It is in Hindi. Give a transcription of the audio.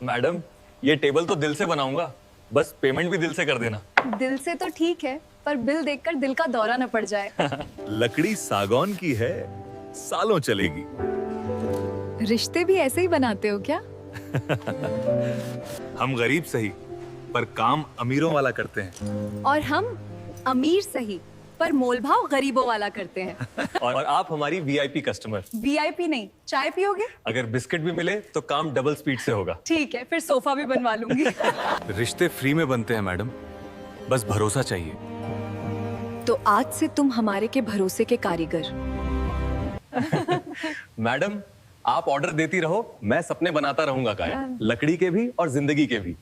मैडम, ये टेबल तो दिल से बनाऊंगा, बस पेमेंट भी दिल से कर देना। दिल से तो ठीक है, पर बिल देखकर दिल का दौरा न पड़ जाए। लकड़ी सागौन की है, सालों चलेगी। रिश्ते भी ऐसे ही बनाते हो क्या? हम गरीब सही, पर काम अमीरों वाला करते हैं। और हम अमीर सही, पर मोलभाव गरीबों वाला करते हैं। और आप हमारी वीआईपी कस्टमर। वीआईपी नहीं, चाय पियोगे? अगर बिस्किट भी मिले तो काम डबल स्पीड से होगा। ठीक है, फिर सोफा भी बनवा लूंगी। रिश्ते फ्री में बनते हैं मैडम, बस भरोसा चाहिए। तो आज से तुम हमारे के भरोसे के कारीगर। मैडम, आप ऑर्डर देती रहो, मैं सपने बनाता रहूंगा, काया लकड़ी के भी और जिंदगी के भी।